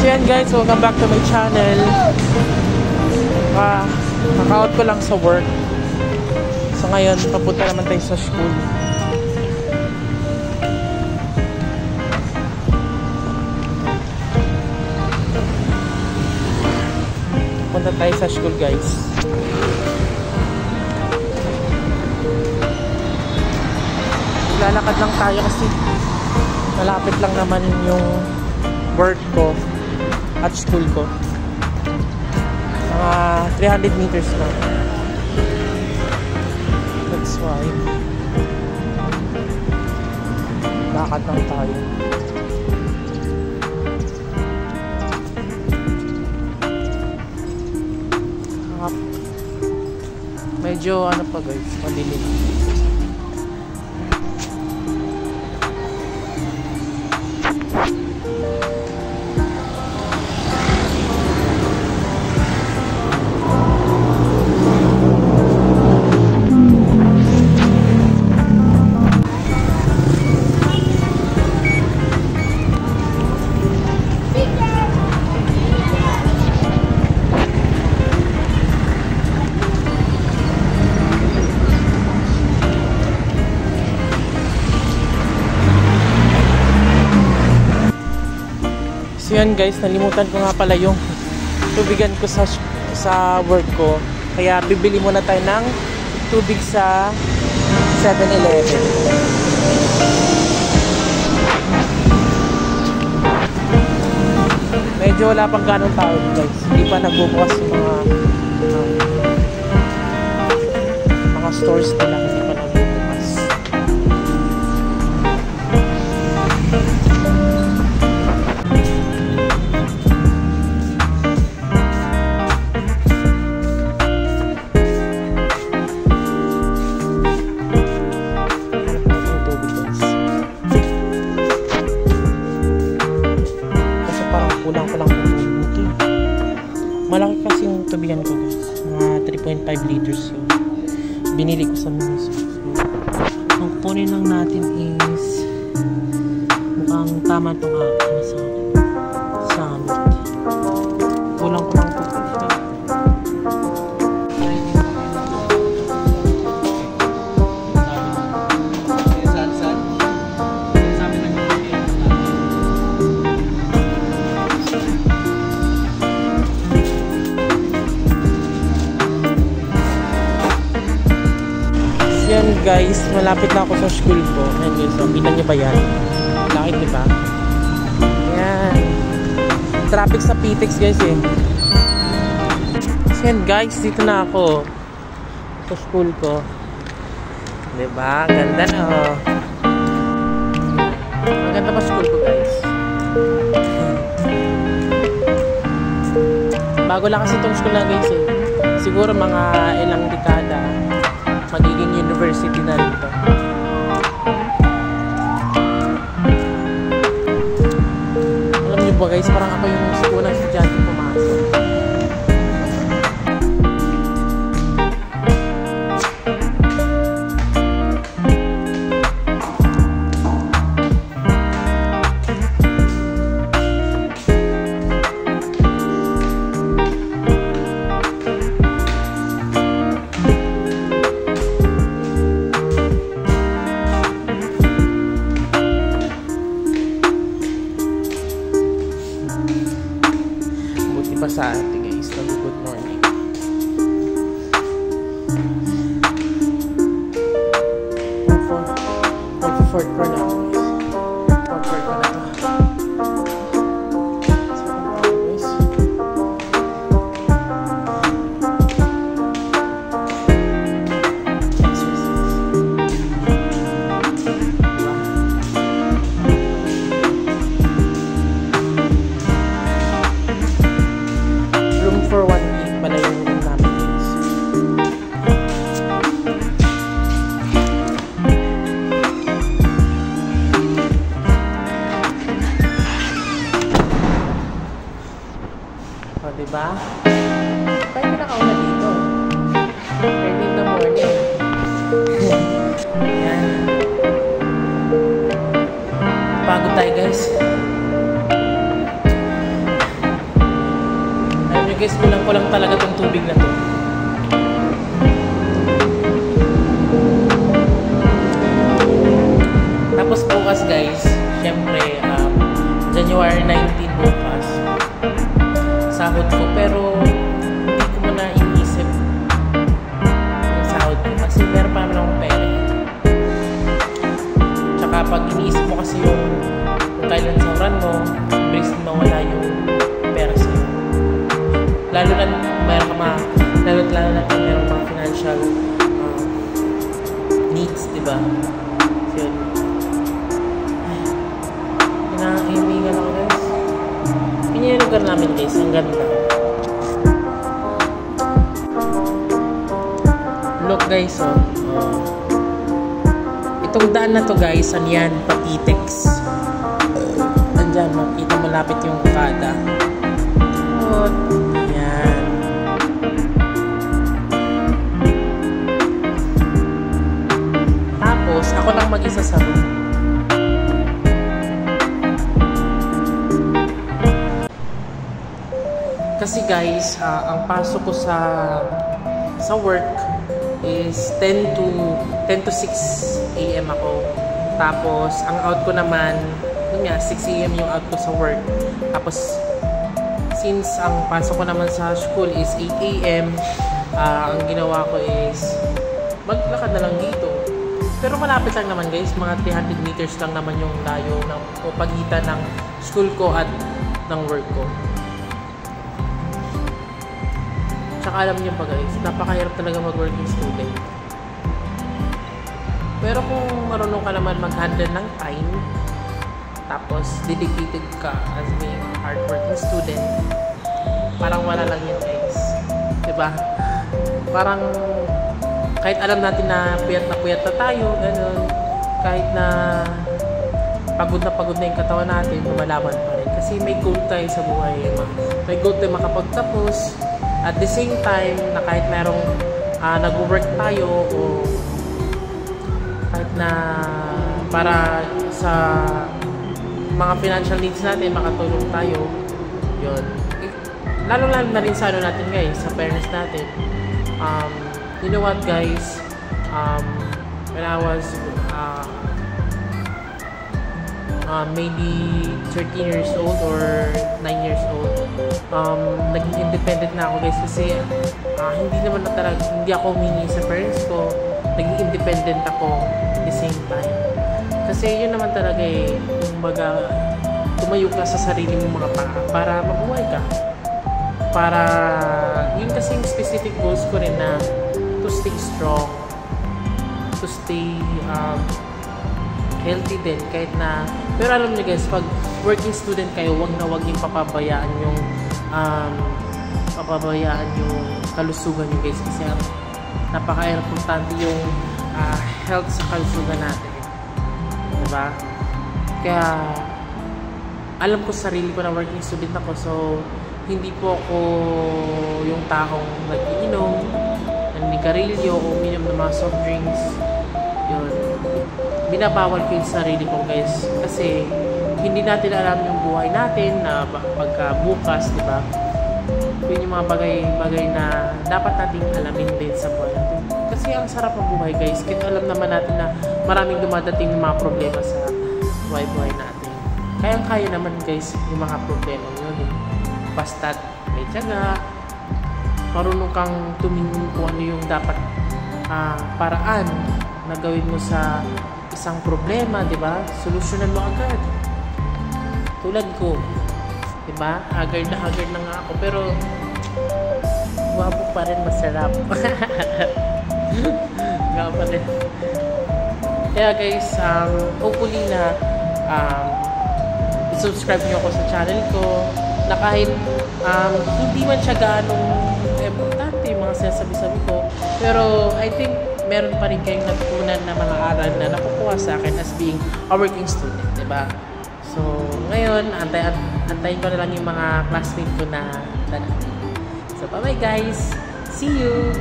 So yan guys, welcome back to my channel. Naka-out ko lang sa work. So ngayon, papunta naman tayo sa school. Punta tayo sa school guys. Lalakad lang tayo kasi malapit lang naman yung work ko at school ko. Mga 300 meters lang. That's why lakad lang tayo. Medyo ano pa guys, madilim. So yan guys, nalimutan ko nga pala yung tubigan ko sa work ko. Kaya bibili muna tayo ng tubig sa 7-Eleven. Medyo wala pang ganong tao guys. Hindi pa nagbubukas yung mga stores nila. Hindi pa nagbubukas. Malaki kasi yung tubigan ko guys, mga 3.5 liters yun. Binili ko sa Miniso. So, ang kunin lang natin is mukhang tama ito nga sa amin. Kulang ko lang ito. Guys, malapit na ako sa school ko. Ayan guys, so, kita nyo ba yan? Lakit diba? Ayan. Traffic sa PTEX guys eh. So yan guys, dito na ako sa school ko. Diba? Ganda na oh. Maganda pa school ko guys. Bago lang kasi itong school na guys eh. Siguro mga ilang dekada magiging university na rin ito. Alam niyo ba guys, parang ako yung unang estudyante pumasok. Sa ating guys, good morning. Fourth floor na ako guys. Fourth floor pa na ito. O, diba? Tayo pinakauna dito. Early in the morning. Ayan. Pagod tayo guys. guys, kulang ko lang talaga tong tubig na to. Tapos bukas guys, syempre, January 19 bukas, sahod ko. Pero hindi ko muna iniisip yung sahod ko kasi meron pa naman akong pera. Tsaka pag iniisip mo kasi yung kailan sahuran mo, bilis na mawala yung pera sa'yo. Lalo na meron ka lalo na kung meron mga financial needs, diba? So yun. Hinahimingan ako guys. Yun yung lugar namin guys, ang ganda. Look guys, oh. Itong daan na to guys, ano yan? Papitex. Andyan, makita malapit yung kada. Oh, yan. Tapos, ako lang mag-isa sa room. Kasi guys, ang pasok ko sa work is 10 to 6 AM ako. Tapos, ang out ko naman, yun nga, 6 AM yung out ko sa work. Tapos, since ang pasok ko naman sa school is 8 AM, ang ginawa ko is maglakad na lang dito. Pero malapit lang naman guys, mga 300 meters lang naman yung layo o pagitan ng school ko at ng work ko. Tsaka alam niyo pa guys, napakahirap talaga mag-working student. Pero kung marunong ka naman mag-handle ng time, tapos dedicated ka as being a hardworking student, parang wala lang yun guys. Diba? Parang kahit alam natin na puyat na tayo, ganun, kahit na pagod na yung katawan natin, lumalaban pa rin. Kasi may goal tayo sa buhay. May goal tayo makapagtapos. At the same time, na kahit merong nag-work tayo o kahit na para sa mga financial needs natin, makatulong tayo, yun. Lalo na rin sa ano natin guys, sa parents natin. You know what guys, when I was maybe 13 years old or 9 years old, naging independent na ako guys kasi hindi naman na talaga, hindi ako humingi sa parents ko, naging independent ako at the same time. Kasi yun naman talaga kumbaga, tumayo ka sa sarili mong mga paa para mabuhay ka. Para, yun kasi yung specific goals ko rin na to stay strong, to stay healthy din kahit na, pero alam niyo guys, pag working student kayo, wag yung papabayaan yung kalusugan niyo guys, kasi napaka-importante yung health sa kalusugan natin, diba? Kaya alam ko sa sarili ko na working student ako, so hindi po ako yung taong nag-iinom, naninigarilyo o uminom ng mga soft drinks. Yun, binabawal ko yung sarili ko guys, kasi hindi natin alam yung buhay natin na pagka bukas, di ba? Yun yung mga bagay na dapat nating alamin din sa buhay natin. Kasi ang sarap ng buhay guys, kasi alam naman natin na maraming dumadating ng mga problema sa buhay natin. Kayang-kaya naman guys yung mga problema yun eh. Basta't may tiyaga, marunong kang tumingin kung ano yung dapat paraan na gawin mo sa isang problema, di ba? Solusyonan mo agad. Tulad ko, di ba? Haggard na nga ako, pero guwapo pa rin, masarap. Guwapo pa rin. Kaya guys, hopefully na i-subscribe nyo ako sa channel ko, na kahit hindi man siya ganong importante yung mga sinasabi-sabi ko, pero I think meron pa rin kayong natutunan na mga aral na nakukuha sa akin as being a working student, diba? So, ngayon, antayin ko na lang yung mga classmates ko na dadating. So, bye-bye guys! See you!